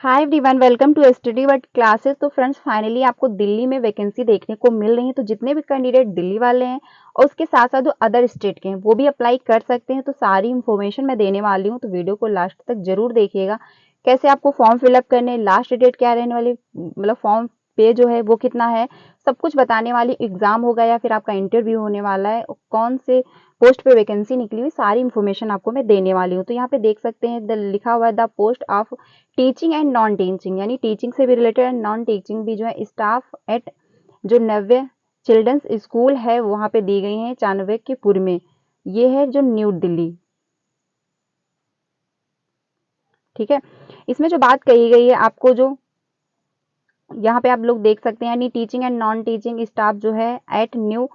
Hi everyone, welcome to study world classes. तो friends, finally आपको दिल्ली में वैकेंसी देखने को मिल रही है। तो जितने भी कैंडिडेट दिल्ली वाले हैं और उसके साथ साथ जो अदर स्टेट के हैं वो भी अप्लाई कर सकते हैं। तो सारी इन्फॉर्मेशन मैं देने वाली हूँ, तो वीडियो को लास्ट तक जरूर देखिएगा। कैसे आपको फॉर्म फिलअप करने, लास्ट डेट क्या रहने वाली, मतलब फॉर्म पे जो है वो कितना है, सब कुछ बताने वाली। एग्जाम होगा या फिर आपका इंटरव्यू होने वाला है, और कौन से पोस्ट पे वैकेंसी निकली हुई, सारी इन्फॉर्मेशन आपको मैं देने वाली हूँ। तो यहाँ पे देख सकते हैं लिखा हुआ है the post of teaching and non teaching, यानी टीचिंग से भी रिलेटेड एंड नॉन टीचिंग भी जो है स्टाफ एट जो नव्य चिल्ड्रंस स्कूल है वहां पे दी गई है चाणक्यपुर में। ये है जो न्यू दिल्ली। ठीक है, इसमें जो बात कही गई है आपको, जो यहाँ पे आप लोग देख सकते हैं, यानी teaching and non teaching staff जो है एट न्यू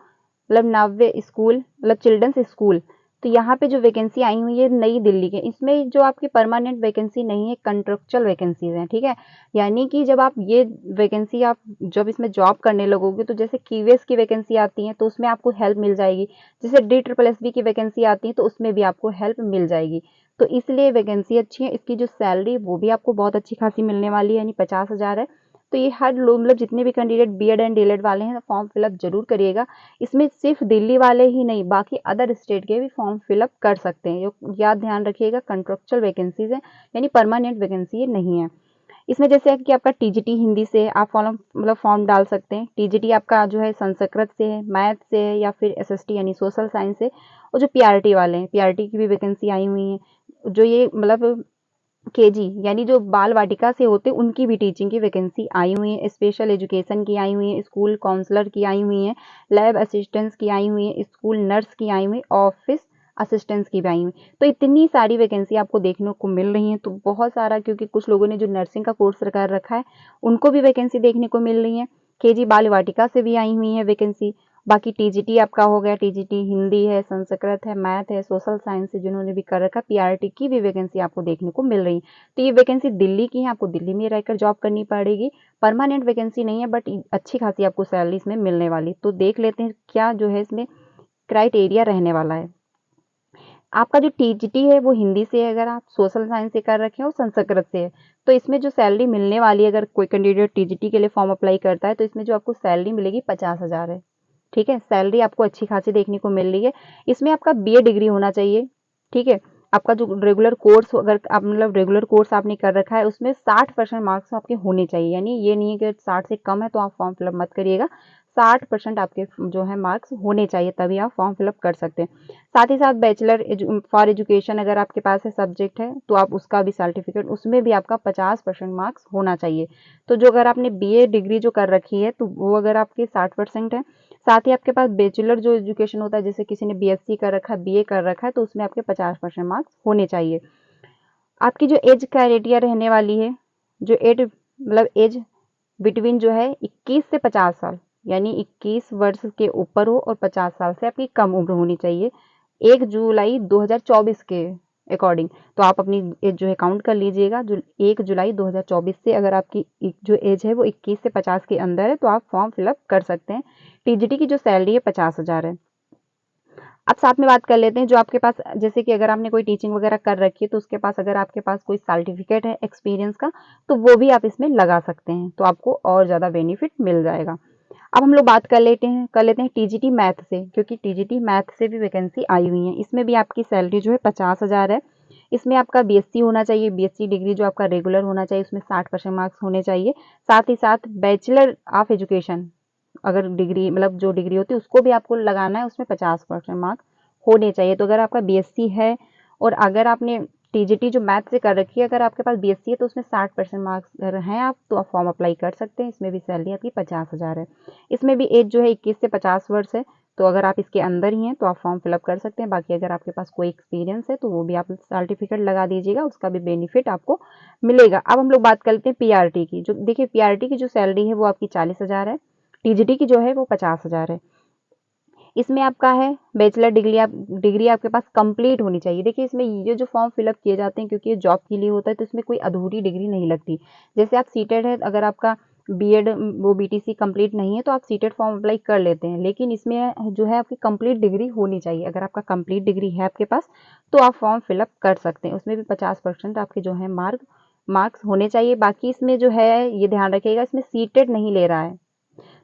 मतलब नव्य स्कूल मतलब चिल्ड्रंस स्कूल। तो यहाँ पे जो वैकेंसी आई हुई है नई दिल्ली के, इसमें जो आपकी परमानेंट वैकेंसी नहीं है, कंट्रेक्चुअल वैकेंसीज हैं। ठीक है, यानी कि जब आप ये वैकेंसी आप जब इसमें जॉब करने लगोगे, तो जैसे क्यूएस की वैकेंसी आती है तो उसमें आपको हेल्प मिल जाएगी। जैसे DSSB की वैकेंसी आती है तो उसमें भी आपको हेल्प मिल जाएगी। तो इसलिए वैकेंसी अच्छी है। इसकी जो सैलरी वो भी आपको बहुत अच्छी खासी मिलने वाली है, यानी 50,000 है। तो ये हर लोग मतलब जितने भी कैंडिडेट बीएड एंड डीएलएड वाले हैं फॉर्म फिलअप जरूर करिएगा। इसमें सिर्फ दिल्ली वाले ही नहीं, बाकी अदर स्टेट के भी फॉर्म फिलअप कर सकते हैं। जो याद ध्यान रखिएगा, कंट्रेक्चुअल वैकेंसीज है, यानी परमानेंट वैकेंसी नहीं है। इसमें जैसे कि आपका टीजीटी हिंदी से आप फॉर्म मतलब फॉर्म डाल सकते हैं। टीजीटी आपका जो है संस्कृत से है, मैथ से है, या फिर एसएसटी यानी सोशल साइंस से। और जो पीआरटी वाले हैं, पीआरटी की भी वैकेंसी आई हुई है। जो ये मतलब केजी यानी जो बाल वाटिका से होते उनकी भी टीचिंग की वैकेंसी आई हुई है। स्पेशल एजुकेशन की आई हुई है, स्कूल काउंसलर की आई हुई है, लैब असिस्टेंट्स की आई हुई है, स्कूल नर्स की आई हुई है, ऑफिस असिस्टेंट्स की भी आई हुई। तो इतनी सारी वैकेंसी आपको देखने को मिल रही है। तो बहुत सारा, क्योंकि कुछ लोगों ने जो नर्सिंग का कोर्स कर रखा है उनको भी वैकेंसी देखने को मिल रही है। केजी बाल वाटिका से भी आई हुई है वैकेंसी। बाकी टीजीटी आपका हो गया, टीजीटी हिंदी है, संस्कृत है, मैथ है, सोशल साइंस है, जिन्होंने भी कर रखा, पीआरटी की भी वैकेंसी आपको देखने को मिल रही है। तो ये वैकेंसी दिल्ली की है, आपको दिल्ली में रहकर जॉब करनी पड़ेगी। परमानेंट वैकेंसी नहीं है, बट अच्छी खासी आपको सैलरी इसमें मिलने वाली। तो देख लेते हैं क्या जो है इसमें क्राइटेरिया रहने वाला है। आपका जो टीजीटी है वो हिंदी से है, अगर आप सोशल साइंस से कर रखे हैं, और संस्कृत से है। तो इसमें जो सैलरी मिलने वाली है, अगर कोई कैंडिडेट टीजीटी के लिए फॉर्म अप्लाई करता है, तो इसमें जो आपको सैलरी मिलेगी 50,000 है। ठीक है, सैलरी आपको अच्छी खासी देखने को मिल रही है। इसमें आपका बीए डिग्री होना चाहिए। ठीक है, आपका जो रेगुलर कोर्स, अगर आप मतलब रेगुलर कोर्स आपने कर रखा है, उसमें 60% मार्क्स आपके होने चाहिए। यानी ये नहीं है कि 60 से कम है तो आप फॉर्म फिलअप मत करिएगा। 60% आपके जो है मार्क्स होने चाहिए, तभी आप फॉर्म फिलअप कर सकते हैं। साथ ही साथ बैचलर फॉर एजुकेशन अगर आपके पास है सब्जेक्ट है, तो आप उसका भी सर्टिफिकेट, उसमें भी आपका 50% मार्क्स होना चाहिए। तो जो अगर आपने बीए डिग्री जो कर रखी है, तो वो अगर आपके 60% है, साथ ही आपके पास बैचलर जो एजुकेशन होता है, जैसे किसी ने बीएससी कर रखा है, बीए कर रखा है, तो उसमें आपके 50% मार्क्स होने चाहिए। आपकी जो एज क्राइटेरिया रहने वाली है, जो एज मतलब एज बिटवीन जो है 21 से 50 साल, यानी 21 वर्ष के ऊपर हो और 50 साल से आपकी कम उम्र होनी चाहिए 1 जुलाई 2024 के अकॉर्डिंग। तो आप अपनी एज जो है काउंट कर लीजिएगा। जो 1 जुलाई 2024 से अगर आपकी जो एज है वो 21 से 50 के अंदर है, तो आप फॉर्म फिलअप कर सकते हैं। टीजीटी की जो सैलरी है 50,000 है। अब साथ में बात कर लेते हैं, जो आपके पास जैसे कि अगर आपने कोई टीचिंग वगैरह कर रखी है, तो उसके पास अगर आपके पास कोई सर्टिफिकेट है एक्सपीरियंस का, तो वो भी आप इसमें लगा सकते हैं, तो आपको और ज़्यादा बेनिफिट मिल जाएगा। अब हम लोग बात कर लेते हैं टीजीटी मैथ से, क्योंकि टीजीटी मैथ से भी वैकेंसी आई हुई है। इसमें भी आपकी सैलरी जो है 50,000 है। इसमें आपका बीएससी होना चाहिए, बीएससी डिग्री जो आपका रेगुलर होना चाहिए, उसमें 60% मार्क्स होने चाहिए। साथ ही साथ बैचलर ऑफ एजुकेशन अगर डिग्री मतलब जो डिग्री होती है उसको भी आपको लगाना है, उसमें 50% मार्क्स होने चाहिए। तो अगर आपका बीएससी है, और अगर आपने टीजीटी जो मैथ से कर रखी है, अगर आपके पास बीएससी है, तो उसमें 60% मार्क्स अगर हैं आप, तो आप फॉर्म अप्लाई कर सकते हैं। इसमें भी सैलरी आपकी 50,000 है। इसमें भी एज जो है 21 से 50 वर्ष है। तो अगर आप इसके अंदर ही हैं तो आप फॉर्म फिलअप कर सकते हैं। बाकी अगर आपके पास कोई एक्सपीरियंस है तो वो भी आप सर्टिफिकेट लगा दीजिएगा, उसका भी बेनिफिट आपको मिलेगा। अब हम लोग बात करते हैं पीआरटी की। जो देखिए, पीआरटी की जो सैलरी है वो आपकी 40,000 है। टीजीटी की जो है वो 50,000 है। इसमें आपका है बैचलर डिग्री आपके पास कंप्लीट होनी चाहिए। देखिए, इसमें ये जो फॉर्म फिलअप किए जाते हैं, क्योंकि ये जॉब के लिए होता है, तो इसमें कोई अधूरी डिग्री नहीं लगती। जैसे आप सीटेड है, अगर आपका बीएड वो बीटीसी कंप्लीट नहीं है, तो आप सीटेड फॉर्म अप्लाई कर लेते हैं, लेकिन इसमें जो है आपकी कंप्लीट डिग्री होनी चाहिए। अगर आपका कंप्लीट डिग्री है आपके पास, तो आप फॉर्म फिलअप कर सकते हैं। उसमें भी 50% आपके जो है मार्क मार्क्स होने चाहिए। बाकी इसमें जो है ये ध्यान रखिएगा, इसमें सीटेट नहीं ले रहा है,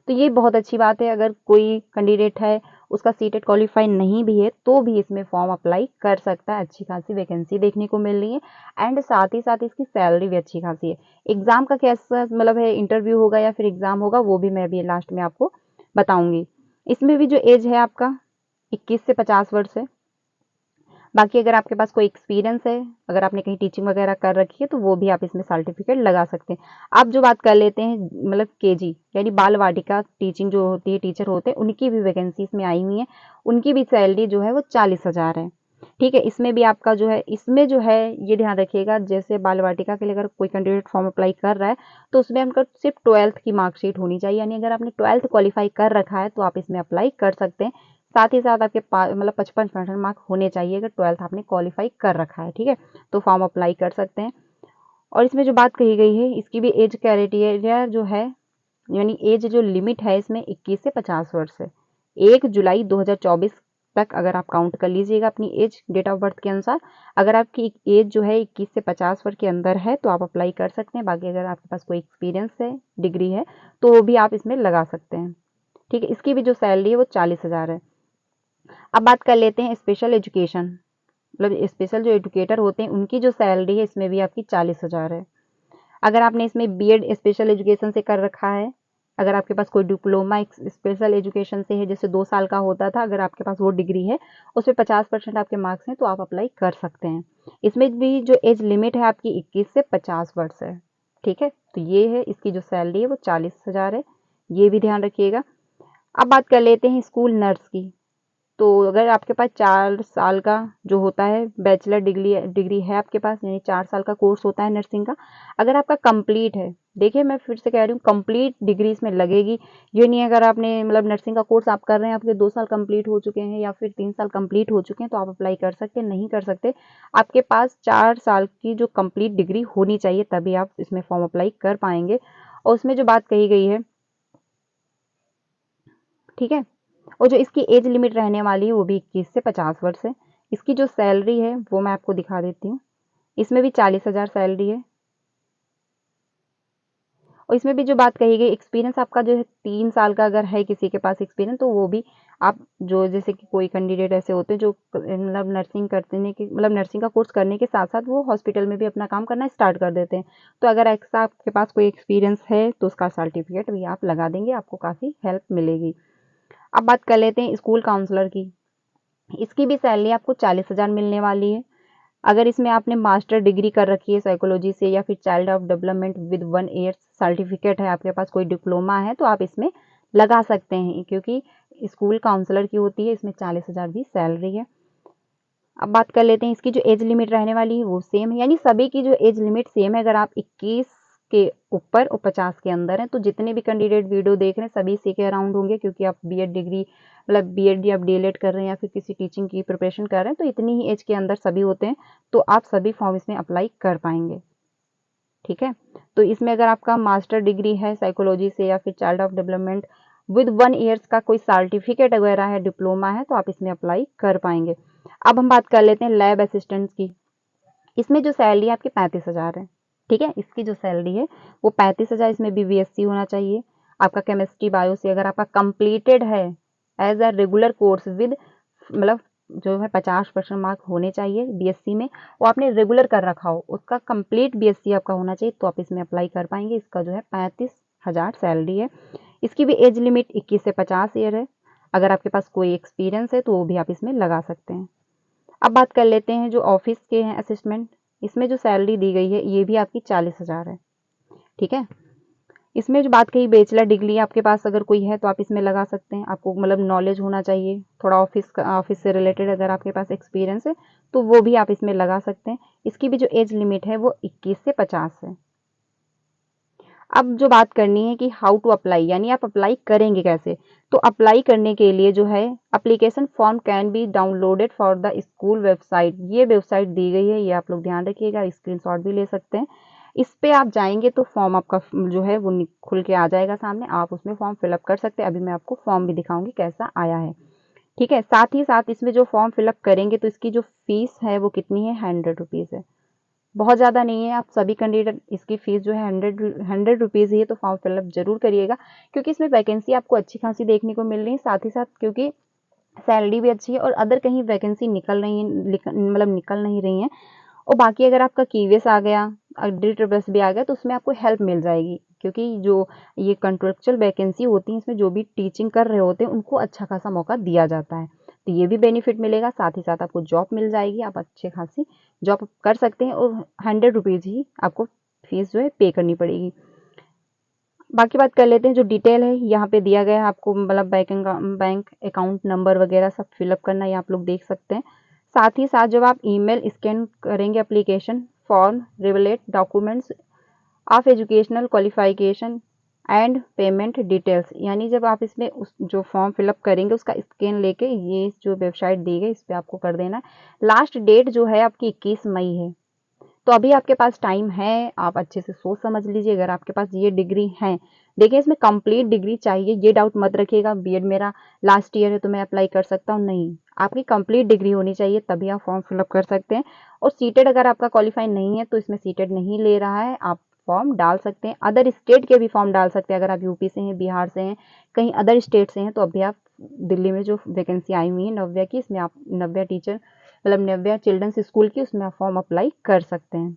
तो ये बहुत अच्छी बात है। अगर कोई कैंडिडेट है उसका सीटेट क्वालिफाई नहीं भी है तो भी इसमें फॉर्म अप्लाई कर सकता है। अच्छी खासी वैकेंसी देखने को मिल रही है एंड साथ ही साथ इसकी सैलरी भी अच्छी खासी है। एग्जाम का कैसा मतलब है, इंटरव्यू होगा या फिर एग्जाम होगा, वो भी मैं अभी लास्ट में आपको बताऊंगी। इसमें भी जो एज है आपका 21 से 50 वर्ष है। बाकी अगर आपके पास कोई एक्सपीरियंस है, अगर आपने कहीं टीचिंग वगैरह कर रखी है, तो वो भी आप इसमें सर्टिफिकेट लगा सकते हैं। आप जो बात कर लेते हैं मतलब केजी यानी बाल वाटिका टीचिंग जो होती है, टीचर होते हैं, उनकी भी वैकेंसी इसमें आई हुई है। उनकी भी सैलरी जो है वो 40,000 है। ठीक है, इसमें भी आपका जो है, इसमें जो है ये ध्यान रखिएगा, जैसे बाल वाटिका के लिए अगर कोई कैंडिडेट फॉर्म अप्लाई कर रहा है तो उसमें उनका सिर्फ 12th की मार्कशीट होनी चाहिए। यानी अगर आपने 12th क्वालिफाई कर रखा है तो आप इसमें अप्लाई कर सकते हैं। साथ ही साथ आपके पास मतलब 55% मार्क होने चाहिए अगर 12th आपने क्वालिफाई कर रखा है। ठीक है, तो फॉर्म अप्लाई कर सकते हैं। और इसमें जो बात कही गई है, इसकी भी एज क्राइटेरिया जो है, यानी एज जो लिमिट है इसमें 21 से 50 वर्ष है। 1 जुलाई 2024 तक अगर आप काउंट कर लीजिएगा अपनी एज डेट ऑफ बर्थ के अनुसार। अगर आपकी एज जो है 21 से 50 वर्ष के अंदर है तो आप अप्लाई कर सकते हैं। बाकी अगर आपके पास कोई एक्सपीरियंस है, डिग्री है, तो वो भी आप इसमें लगा सकते हैं। ठीक है, इसकी भी जो सैलरी है वो 40,000 है। अब बात कर लेते हैं स्पेशल एजुकेशन, मतलब स्पेशल जो एजुकेटर होते हैं उनकी जो सैलरी है इसमें भी आपकी 40,000 है। अगर आपने इसमें बीएड स्पेशल एजुकेशन से कर रखा है, अगर आपके पास कोई डिप्लोमा स्पेशल एजुकेशन से है, जैसे 2 साल का होता था, अगर आपके पास वो डिग्री है, उसमें 50% आपके मार्क्स हैं, तो आप अप्लाई कर सकते हैं। इसमें भी जो एज लिमिट है आपकी 21 से 50 वर्ष है। ठीक है, तो ये है, इसकी जो सैलरी है वो 40,000 है, ये भी ध्यान रखिएगा। अब बात कर लेते हैं स्कूल नर्स की। तो अगर आपके पास 4 साल का जो होता है बैचलर डिग्री है आपके पास, यानी 4 साल का कोर्स होता है नर्सिंग का, अगर आपका कंप्लीट है, देखिए मैं फिर से कह रही हूँ, कंप्लीट डिग्री इसमें लगेगी। ये नहीं अगर आपने मतलब नर्सिंग का कोर्स आप कर रहे हैं, आपके 2 साल कंप्लीट हो चुके हैं या फिर 3 साल कंप्लीट हो चुके हैं तो आप अप्लाई कर सकते हैं, नहीं कर सकते। आपके पास 4 साल की जो कंप्लीट डिग्री होनी चाहिए तभी आप इसमें फॉर्म अप्लाई कर पाएंगे। और उसमें जो बात कही गई है, ठीक है, और जो इसकी एज लिमिट रहने वाली है वो भी 21 से 50 वर्ष है। इसकी जो सैलरी है वो मैं आपको दिखा देती हूँ। इसमें भी 40,000 सैलरी है। और इसमें भी जो बात कही गई, एक्सपीरियंस आपका जो है 3 साल का अगर है किसी के पास एक्सपीरियंस, तो वो भी आप जो, जैसे कि कोई कैंडिडेट ऐसे होते हैं जो मतलब नर्सिंग करने के मतलब नर्सिंग का कोर्स करने के साथ साथ वो हॉस्पिटल में भी अपना काम करना स्टार्ट कर देते हैं, तो अगर ऐसा आपके पास कोई एक्सपीरियंस है तो उसका सर्टिफिकेट भी आप लगा देंगे, आपको काफ़ी हेल्प मिलेगी। अब बात कर लेते हैं स्कूल काउंसलर की। इसकी भी सैलरी आपको 40,000 मिलने वाली है। अगर इसमें आपने मास्टर डिग्री कर रखी है साइकोलॉजी से या फिर child of development with 1 year certificate है, आपके पास कोई डिप्लोमा है, तो आप इसमें लगा सकते हैं, क्योंकि स्कूल काउंसलर की होती है, इसमें 40,000 भी सैलरी है। अब बात कर लेते हैं इसकी जो एज लिमिट रहने वाली है वो सेम है, यानी सभी की जो एज लिमिट सेम है। अगर आप 21 के ऊपर और 50 के अंदर हैं, तो जितने भी कैंडिडेट वीडियो देख रहे हैं सभी इसी के अराउंड होंगे, क्योंकि आप बीएड डिग्री मतलब बीएड या डीएलएड कर रहे हैं या फिर किसी टीचिंग की प्रिपरेशन कर रहे हैं, तो इतनी ही एज के अंदर सभी होते हैं, तो आप सभी फॉर्म इसमें अप्लाई कर पाएंगे। ठीक है, तो इसमें अगर आपका मास्टर डिग्री है साइकोलॉजी से या फिर child of development with 1 years का कोई सर्टिफिकेट वगैरह है, डिप्लोमा है, तो आप इसमें अप्लाई कर पाएंगे। अब हम बात कर लेते हैं लैब असिस्टेंट की। इसमें जो सैलरी है आपकी 35,000 है। ठीक है, इसकी जो सैलरी है वो 35,000, इसमें भी बीएससी होना चाहिए आपका केमिस्ट्री बायो से। अगर आपका कंप्लीटेड है as a regular course with मतलब जो है 50% मार्क होने चाहिए बीएससी में, वो आपने रेगुलर कर रखा हो, उसका कंप्लीट बीएससी आपका होना चाहिए, तो आप इसमें अप्लाई कर पाएंगे। इसका जो है 35,000 सैलरी है। इसकी भी एज लिमिट 21 से 50 ईयर है। अगर आपके पास कोई एक्सपीरियंस है तो वो भी आप इसमें लगा सकते हैं। अब बात कर लेते हैं जो ऑफिस के हैं असिस्टेंट। इसमें जो सैलरी दी गई है ये भी आपकी 40,000 है। ठीक है, इसमें जो बात कही बैचलर डिग्री आपके पास अगर कोई है तो आप इसमें लगा सकते हैं। आपको मतलब नॉलेज होना चाहिए थोड़ा ऑफिस से रिलेटेड, अगर आपके पास एक्सपीरियंस है तो वो भी आप इसमें लगा सकते हैं। इसकी भी जो एज लिमिट है वो 21 से 50 है। अब जो बात करनी है कि हाउ टू अप्लाई, यानी आप अप्लाई करेंगे कैसे, तो अप्लाई करने के लिए जो है application form can be downloaded for the school website. ये वेबसाइट दी गई है, ये आप लोग ध्यान रखिएगा, स्क्रीनशॉट भी ले सकते हैं। इस पे आप जाएंगे तो फॉर्म आपका जो है वो खुल के आ जाएगा सामने, आप उसमें फॉर्म फिलअप कर सकते हैं। अभी मैं आपको फॉर्म भी दिखाऊंगी कैसा आया है। ठीक है, साथ ही साथ इसमें जो फॉर्म फिलअप करेंगे तो इसकी जो फीस है वो कितनी है, 100 रुपीज़ है। बहुत ज़्यादा नहीं है। आप सभी कैंडिडेट, इसकी फ़ीस जो है 100 रुपीज़ ही है, तो फॉर्म फिलअप ज़रूर करिएगा, क्योंकि इसमें वैकेंसी आपको अच्छी खासी देखने को मिल रही है। साथ ही साथ क्योंकि सैलरी भी अच्छी है और अदर कहीं वैकेंसी निकल नहीं रही हैं। और बाकी अगर आपका कीवीएस आ गया, DSSS भी आ गया, तो उसमें आपको हेल्प मिल जाएगी, क्योंकि जो ये कॉन्ट्रेक्चुअल वैकेंसी होती है, इसमें जो भी टीचिंग कर रहे होते हैं उनको अच्छा खासा मौका दिया जाता है, तो ये भी बेनिफिट मिलेगा। साथ ही साथ आपको जॉब मिल जाएगी, आप अच्छे खासी जॉब कर सकते हैं, और 100 रुपीज़ ही आपको फीस जो है पे करनी पड़ेगी। बाकी बात कर लेते हैं, जो डिटेल है यहाँ पे दिया गया है आपको, मतलब बैंक अकाउंट नंबर वगैरह सब फिलअप करना, ये आप लोग देख सकते हैं। साथ ही साथ जब आप ईमेल स्कैन करेंगे application form related documents of educational qualification and payment details, यानी जब आप इसमें उस जो फॉर्म फिलअप करेंगे उसका स्कैन लेके ये जो वेबसाइट दी गई इस पर आपको कर देना है। लास्ट डेट जो है आपकी 21 मई है, तो अभी आपके पास टाइम है, आप अच्छे से सोच समझ लीजिए। अगर आपके पास ये डिग्री है, देखिए इसमें कंप्लीट डिग्री चाहिए, ये डाउट मत रखिएगा बीएड मेरा लास्ट ईयर है तो मैं अप्लाई कर सकता हूँ, नहीं, आपकी कंप्लीट डिग्री होनी चाहिए तभी आप फॉर्म फिलअप कर सकते हैं। और सीटेड अगर आपका क्वालिफाई नहीं है तो इसमें सीटेड नहीं ले रहा है, आप फॉर्म डाल सकते हैं। अदर स्टेट के भी फॉर्म डाल सकते हैं, अगर आप यूपी से हैं, बिहार से हैं, कहीं अदर स्टेट से हैं, तो अभी आप दिल्ली में जो वैकेंसी आई हुई है नव्या की, इसमें आप नव्या टीचर मतलब नव्या चिल्ड्रंस स्कूल की, उसमें आप फॉर्म अप्लाई कर सकते हैं।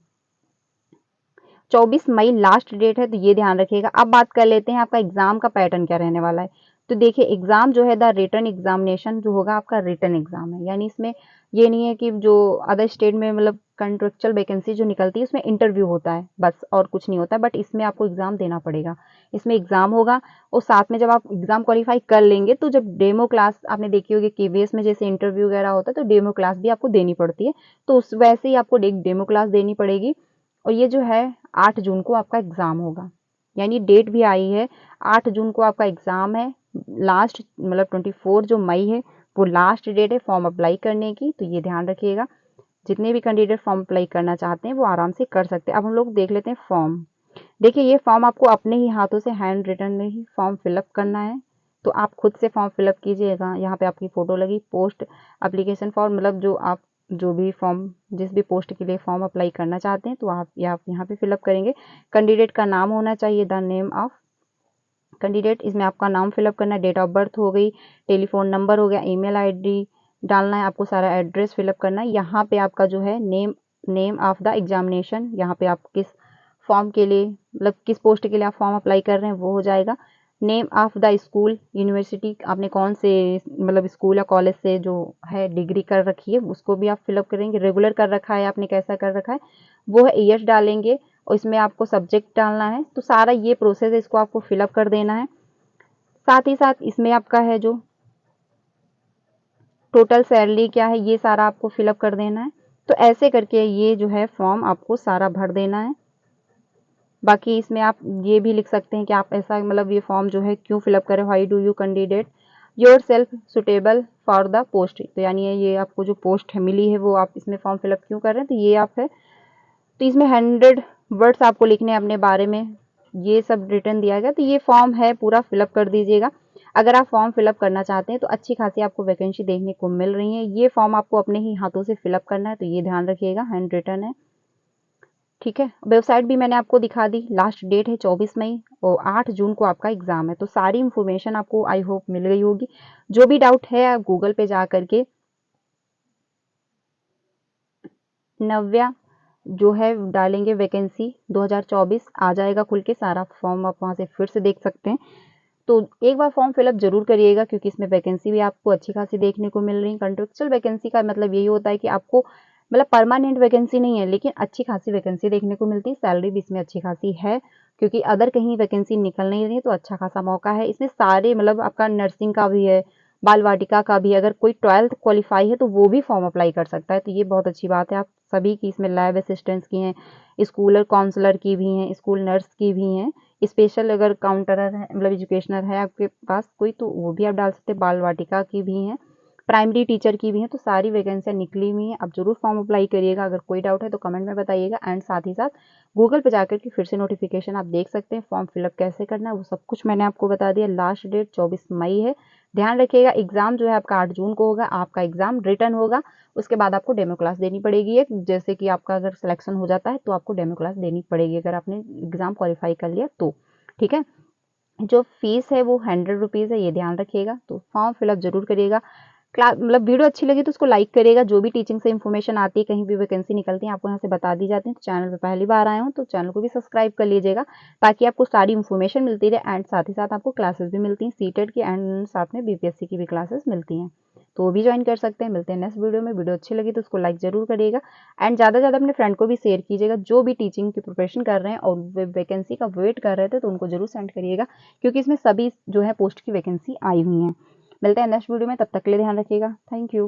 24 मई लास्ट डेट है, तो ये ध्यान रखिएगा। अब बात कर लेते हैं आपका एग्जाम का पैटर्न क्या रहने वाला है। तो देखिए एग्जाम जो है द रिटन एग्जामिनेशन जो होगा आपका रिटन एग्जाम है, यानी इसमें ये नहीं है कि जो अदर स्टेट में मतलब कंट्रेक्चुअल वैकेंसी जो निकलती है उसमें इंटरव्यू होता है बस, और कुछ नहीं होता है, बट इसमें आपको एग्जाम देना पड़ेगा। इसमें एग्जाम होगा और साथ में जब आप एग्जाम क्वालिफाई कर लेंगे तो जब डेमो क्लास आपने देखी होगी केवीएस में जैसे इंटरव्यू वगैरह होता है, तो डेमो क्लास भी आपको देनी पड़ती है, तो उस वैसे ही आपको एक डेमो क्लास देनी पड़ेगी। और ये जो है 8 जून को आपका एग्जाम होगा, यानी डेट भी आई है, 8 जून को आपका एग्जाम है। लास्ट मतलब 24 जो मई है वो लास्ट डेट है फॉर्म अप्लाई करने की, तो ये ध्यान रखिएगा। जितने भी कैंडिडेट फॉर्म अप्लाई करना चाहते हैं वो आराम से कर सकते हैं। अब हम लोग देख लेते हैं फॉर्म। देखिए ये फॉर्म आपको अपने ही हाथों से हैंड रिटन में ही फॉर्म फिलअप करना है, तो आप खुद से फॉर्म फिलअप कीजिएगा। यहाँ पे आपकी फ़ोटो लगी, पोस्ट एप्लीकेशन फॉर्म, मतलब जो आप जो भी फॉर्म जिस भी पोस्ट के लिए फॉर्म अप्लाई करना चाहते हैं तो आप यहाँ पे फिलअप करेंगे। कैंडिडेट का नाम होना चाहिए, द नेम ऑफ कैंडिडेट, इसमें आपका नाम फिलअप करना है, डेट ऑफ बर्थ हो गई, टेलीफोन नंबर हो गया, ईमेल आईडी डालना है, आपको सारा एड्रेस फिलअप करना है। यहाँ पे आपका जो है नेम ऑफ द एग्जामिनेशन, यहाँ पे आप किस फॉर्म के लिए मतलब किस पोस्ट के लिए आप फॉर्म अप्लाई कर रहे हैं वो हो जाएगा। Name of the school university, आपने कौन से मतलब स्कूल या कॉलेज से जो है डिग्री कर रखी है उसको भी आप फिलअप करेंगे, रेगुलर कर रखा है आपने कैसा कर रखा है वो है, ईयर्स डालेंगे और इसमें आपको सब्जेक्ट डालना है। तो सारा ये प्रोसेस है, इसको आपको फिलअप कर देना है। साथ ही साथ इसमें आपका है जो टोटल सैलरी क्या है ये सारा आपको फिलअप कर देना है। तो ऐसे करके ये जो है फॉर्म आपको सारा भर देना है। बाकी इसमें आप ये भी लिख सकते हैं कि आप ऐसा मतलब ये फॉर्म जो है क्यों फिलअप करें, why do you candidate your self suitable for the post, तो यानी ये आपको जो पोस्ट है मिली है वो आप इसमें फॉर्म फिलअप क्यों कर रहे हैं, तो ये आप है। तो इसमें 100 वर्ड्स आपको लिखने हैं अपने बारे में, ये सब रिटर्न दिया गया, तो ये फॉर्म है पूरा फिलअप कर दीजिएगा। अगर आप फॉर्म फिलअप करना चाहते हैं तो अच्छी खासी आपको वैकेंसी देखने को मिल रही है। ये फॉर्म आपको अपने ही हाथों से फिलअप करना है, तो ये ध्यान रखिएगा, हैंड रिटन है, ठीक है। वेबसाइट भी मैंने आपको दिखा दी, लास्ट डेट है 24 मई और 8 जून को आपका एग्जाम है। तो सारी इंफॉर्मेशन आपको आई होप मिल गई होगी। जो भी डाउट है आप गूगल पे जा करके नव्या जो है डालेंगे वैकेंसी 2024, आ जाएगा खुल के सारा फॉर्म, आप वहाँ से फिर से देख सकते हैं। तो एक बार फॉर्म फिलअप जरूर करिएगा, क्योंकि इसमें वैकेंसी भी आपको अच्छी खासी देखने को मिल रही है। कॉन्ट्रेक्चुअल वैकेंसी का मतलब यही होता है कि आपको मतलब परमानेंट वैकेंसी नहीं है, लेकिन अच्छी खासी वैकेंसी देखने को मिलती है, सैलरी भी इसमें अच्छी खासी है, क्योंकि अदर कहीं वैकेंसी निकल नहीं रही है, तो अच्छा खासा मौका है इसमें। सारे मतलब आपका नर्सिंग का भी है, बाल वाटिका का भी, अगर कोई 12th क्वालिफाई है तो वो भी फॉर्म अप्लाई कर सकता है, तो ये बहुत अच्छी बात है। आप सभी की इसमें लैब असिस्टेंट्स की हैं, स्कूल काउंसलर की भी हैं, स्कूल नर्स की भी हैं, स्पेशल अगर काउंटरर है मतलब एजुकेशनर है आपके पास कोई तो वो भी आप डाल सकते हैं, बाल वाटिका की भी हैं, प्राइमरी टीचर की भी हैं। तो सारी वैकेंसियाँ निकली हुई हैं, आप जरूर फॉर्म अप्लाई करिएगा। अगर कोई डाउट है तो कमेंट में बताइएगा, एंड साथ ही साथ गूगल पे जाकर के फिर से नोटिफिकेशन आप देख सकते हैं, फॉर्म फिलअप कैसे करना है वो सब कुछ मैंने आपको बता दिया। लास्ट डेट 24 मई है, ध्यान रखिएगा एग्जाम जो है आपका 8 जून को होगा, आपका एग्जाम रिटर्न होगा, उसके बाद आपको डेमो क्लास देनी पड़ेगी एक, जैसे कि आपका अगर सिलेक्शन हो जाता है तो आपको डेमो क्लास देनी पड़ेगी अगर आपने एग्जाम क्वालिफाई कर लिया तो। ठीक है, जो फीस है वो 100 रुपीज़ है, ये ध्यान रखिएगा। तो फॉर्म फिलअप जरूर करिएगा। क्लास मतलब वीडियो अच्छी लगी तो उसको लाइक करिएगा। जो भी टीचिंग से इन्फॉर्मेशन आती है, कहीं भी वैकेंसी निकलती है, आपको यहाँ से बता दी जाती है। तो चैनल पे पहली बार आए हो तो चैनल को भी सब्सक्राइब कर लीजिएगा, ताकि आपको सारी इन्फॉर्मेशन मिलती रहे एंड साथ ही साथ आपको क्लासेस भी मिलती हैं सीटेट की एंड साथ में बीपीएससी की भी क्लासेस मिलती हैं, तो वो भी ज्वाइन कर सकते हैं। मिलते हैं नेक्स्ट वीडियो में। वीडियो अच्छी लगी तो उसको लाइक जरूर करिएगा एंड ज़्यादा से ज़्यादा अपने फ्रेंड को भी शेयर कीजिएगा, जो भी टीचिंग की प्रिपरेशन कर रहे हैं और वैकेंसी का वेट कर रहे थे, तो उनको जरूर सेंड करिएगा, क्योंकि इसमें सभी जो है पोस्ट की वैकेंसी आई हुई हैं। मिलते हैं नेक्स्ट वीडियो में, तब तक के लिए ध्यान रखिएगा। Thank you.